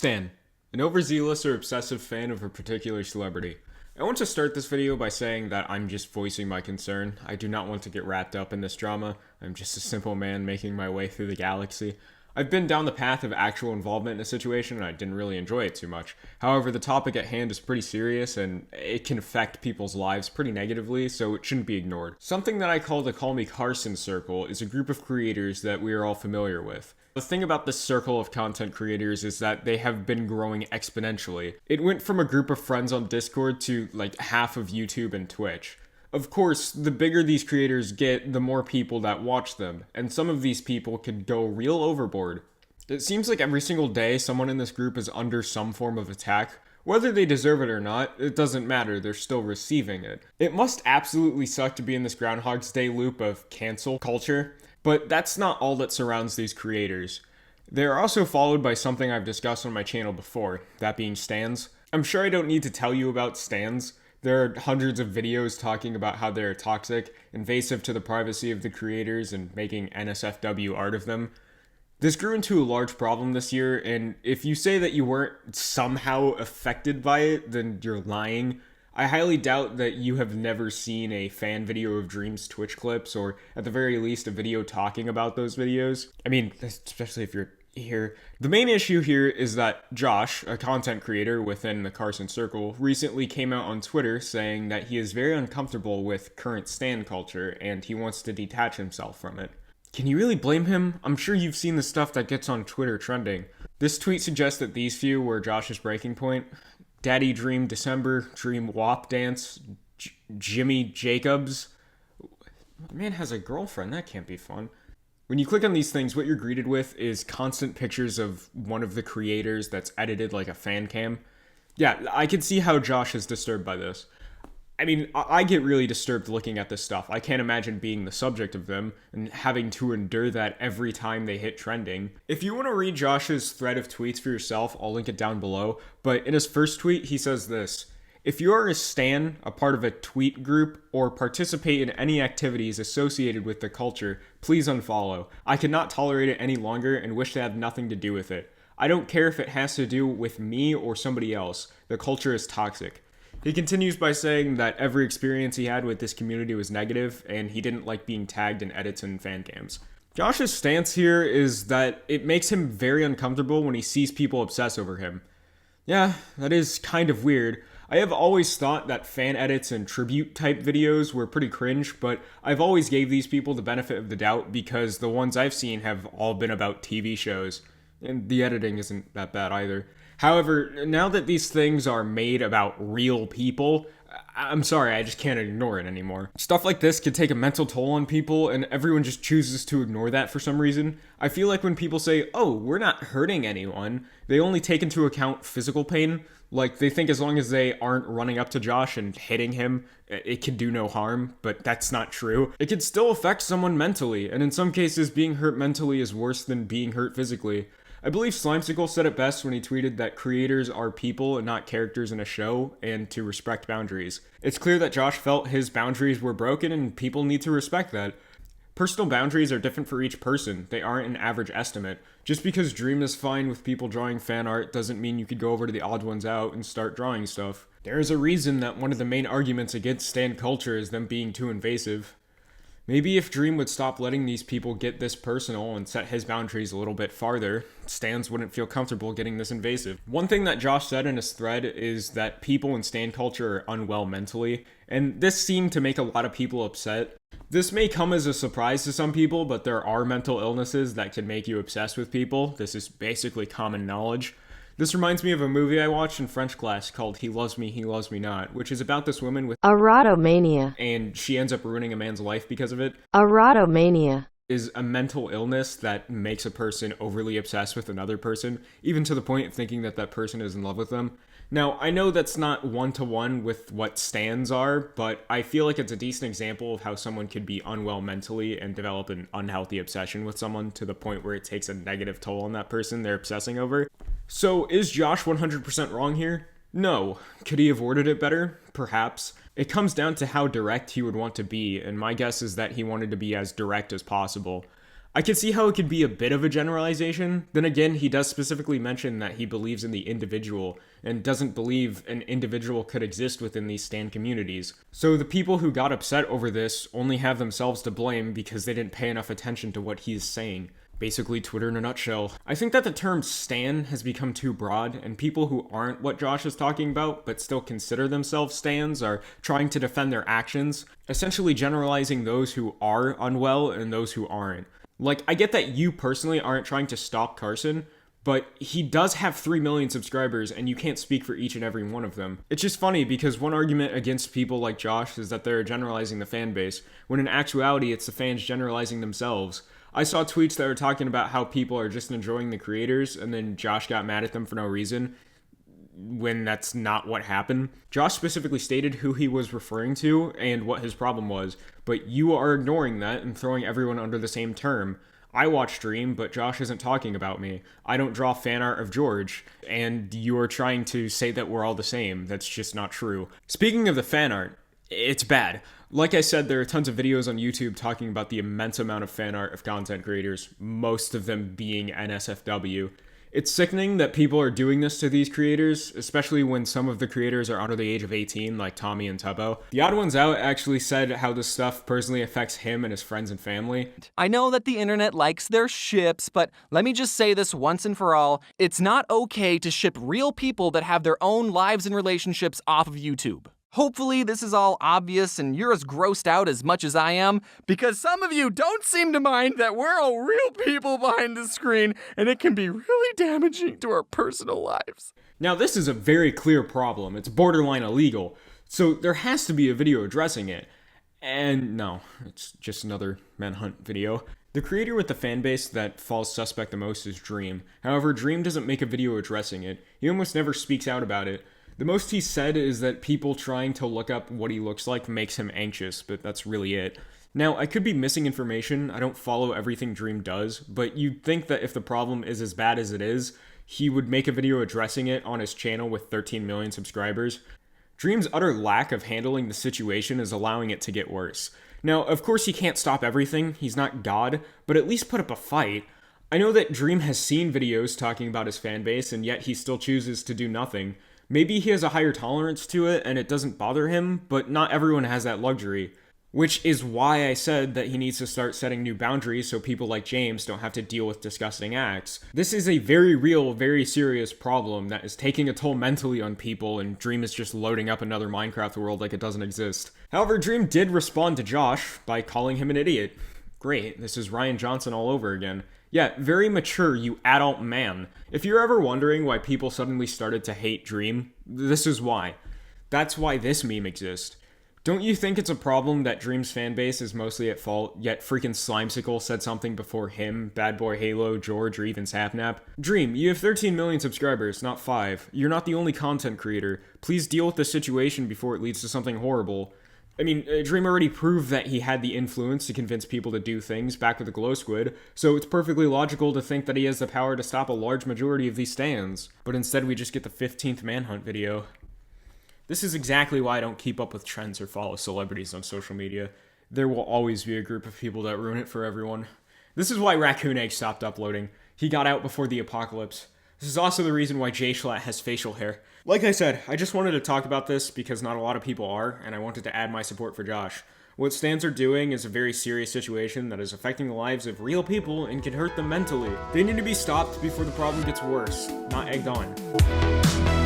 Stan, an overzealous or obsessive fan of a particular celebrity. I want to start this video by saying that I'm just voicing my concern. I do not want to get wrapped up in this drama. I'm just a simple man making my way through the galaxy. I've been down the path of actual involvement in a situation and I didn't really enjoy it too much. However, the topic at hand is pretty serious and it can affect people's lives pretty negatively, so it shouldn't be ignored. Something that I call the Call Me Carson circle is a group of creators that we are all familiar with. The thing about this circle of content creators is that they have been growing exponentially. It went from a group of friends on Discord to like half of YouTube and Twitch. Of course, the bigger these creators get, the more people that watch them, and some of these people could go real overboard. It seems like every single day someone in this group is under some form of attack. Whether they deserve it or not, it doesn't matter, they're still receiving it. It must absolutely suck to be in this Groundhog's Day loop of cancel culture, but that's not all that surrounds these creators. They are also followed by something I've discussed on my channel before, that being stans. I'm sure I don't need to tell you about stans. There are hundreds of videos talking about how they're toxic, invasive to the privacy of the creators, and making NSFW art of them. This grew into a large problem this year, and if you say that you weren't somehow affected by it, then you're lying. I highly doubt that you have never seen a fan video of Dream's Twitch clips, or at the very least a video talking about those videos. I mean, especially if you're here. The main issue here is that Josh, a content creator within the Carson Circle, recently came out on Twitter saying that he is very uncomfortable with current stan culture and he wants to detach himself from it. Can you really blame him? I'm sure you've seen the stuff that gets on Twitter trending. This tweet suggests that these few were Josh's breaking point. Daddy Dream December, Dream WAP Dance, Jimmy Jacobs. Man has a girlfriend, that can't be fun. When you click on these things, what you're greeted with is constant pictures of one of the creators that's edited like a fan cam. Yeah, I can see how Josh is disturbed by this. I mean, I get really disturbed looking at this stuff. I can't imagine being the subject of them and having to endure that every time they hit trending. If you want to read Josh's thread of tweets for yourself, I'll link it down below. But in his first tweet, he says this: "If you are a stan, a part of a tweet group, or participate in any activities associated with the culture, please unfollow. I cannot tolerate it any longer and wish to have nothing to do with it. I don't care if it has to do with me or somebody else. The culture is toxic." He continues by saying that every experience he had with this community was negative, and he didn't like being tagged in edits and fan cams. Josh's stance here is that it makes him very uncomfortable when he sees people obsess over him. Yeah, that is kind of weird. I have always thought that fan edits and tribute type videos were pretty cringe, but I've always gave these people the benefit of the doubt because the ones I've seen have all been about TV shows, and the editing isn't that bad either. However, now that these things are made about real people, I'm sorry, I just can't ignore it anymore. Stuff like this can take a mental toll on people, and everyone just chooses to ignore that for some reason. I feel like when people say, "Oh, we're not hurting anyone," they only take into account physical pain. Like, they think as long as they aren't running up to Josh and hitting him, it can do no harm, but that's not true. It can still affect someone mentally, and in some cases, being hurt mentally is worse than being hurt physically. I believe Slimesicle said it best when he tweeted that creators are people and not characters in a show, and to respect boundaries. It's clear that Josh felt his boundaries were broken and people need to respect that. Personal boundaries are different for each person. They aren't an average estimate. Just because Dream is fine with people drawing fan art doesn't mean you could go over to the odd ones out and start drawing stuff. There is a reason that one of the main arguments against stan culture is them being too invasive. Maybe if Dream would stop letting these people get this personal and set his boundaries a little bit farther, stans wouldn't feel comfortable getting this invasive. One thing that Josh said in his thread is that people in stan culture are unwell mentally, and this seemed to make a lot of people upset. This may come as a surprise to some people, but there are mental illnesses that can make you obsessed with people. This is basically common knowledge. This reminds me of a movie I watched in French class called He Loves Me, He Loves Me Not, which is about this woman with erotomania, and she ends up ruining a man's life because of it. Erotomania Is a mental illness that makes a person overly obsessed with another person, even to the point of thinking that that person is in love with them. Now, I know that's not one-to-one with what stans are, but I feel like it's a decent example of how someone could be unwell mentally and develop an unhealthy obsession with someone to the point where it takes a negative toll on that person they're obsessing over. So, is Josh 100% wrong here? No. Could he have worded it better? Perhaps. It comes down to how direct he would want to be, and my guess is that he wanted to be as direct as possible. I can see how it could be a bit of a generalization. Then again, he does specifically mention that he believes in the individual and doesn't believe an individual could exist within these stan communities. So the people who got upset over this only have themselves to blame because they didn't pay enough attention to what he's saying. Basically, Twitter in a nutshell. I think that the term stan has become too broad, and people who aren't what Josh is talking about, but still consider themselves stans, are trying to defend their actions, essentially generalizing those who are unwell and those who aren't. Like, I get that you personally aren't trying to stalk Carson, but he does have 3 million subscribers, and you can't speak for each and every one of them. It's just funny, because one argument against people like Josh is that they're generalizing the fan base, when in actuality it's the fans generalizing themselves. I saw tweets that were talking about how people are just enjoying the creators, and then Josh got mad at them for no reason, when that's not what happened. Josh specifically stated who he was referring to and what his problem was, but you are ignoring that and throwing everyone under the same term. I watch Dream, but Josh isn't talking about me. I don't draw fan art of George, and you are trying to say that we're all the same. That's just not true. Speaking of the fan art, it's bad. Like I said, there are tons of videos on YouTube talking about the immense amount of fan art of content creators, most of them being NSFW. It's sickening that people are doing this to these creators, especially when some of the creators are under the age of 18, like Tommy and Tubbo. The Odd Ones Out actually said how this stuff personally affects him and his friends and family. I know that the internet likes their ships, but let me just say this once and for all. It's not okay to ship real people that have their own lives and relationships off of YouTube. Hopefully this is all obvious and you're as grossed out as much as I am, because some of you don't seem to mind that we're all real people behind the screen and it can be really damaging to our personal lives. Now this is a very clear problem. It's borderline illegal. So there has to be a video addressing it. And no, it's just another manhunt video. The creator with the fanbase that falls suspect the most is Dream. However, Dream doesn't make a video addressing it. He almost never speaks out about it. The most he said is that people trying to look up what he looks like makes him anxious, but that's really it. Now, I could be missing information, I don't follow everything Dream does, but you'd think that if the problem is as bad as it is, he would make a video addressing it on his channel with 13 million subscribers. Dream's utter lack of handling the situation is allowing it to get worse. Now, of course he can't stop everything, he's not God, but at least put up a fight. I know that Dream has seen videos talking about his fanbase, and yet he still chooses to do nothing. Maybe he has a higher tolerance to it and it doesn't bother him, but not everyone has that luxury. Which is why I said that he needs to start setting new boundaries so people like James don't have to deal with disgusting acts. This is a very real, very serious problem that is taking a toll mentally on people, and Dream is just loading up another Minecraft world like it doesn't exist. However, Dream did respond to Josh by calling him an idiot. Great, this is Ryan Johnson all over again. Yeah, very mature, you adult man. If you're ever wondering why people suddenly started to hate Dream, this is why. That's why this meme exists. Don't you think it's a problem that Dream's fanbase is mostly at fault, yet freaking Slimesicle said something before him, Bad Boy Halo, George, or even Sapnap? Dream, you have 13 million subscribers, not 5. You're not the only content creator. Please deal with the situation before it leads to something horrible. I mean, Dream already proved that he had the influence to convince people to do things back with the Glow Squid, so it's perfectly logical to think that he has the power to stop a large majority of these stans. But instead we just get the 15th manhunt video. This is exactly why I don't keep up with trends or follow celebrities on social media. There will always be a group of people that ruin it for everyone. This is why Raccoon Egg stopped uploading. He got out before the apocalypse. This is also the reason why Jay Schlatt has facial hair. Like I said, I just wanted to talk about this because not a lot of people are, and I wanted to add my support for Josh. What stans are doing is a very serious situation that is affecting the lives of real people and can hurt them mentally. They need to be stopped before the problem gets worse, not egged on.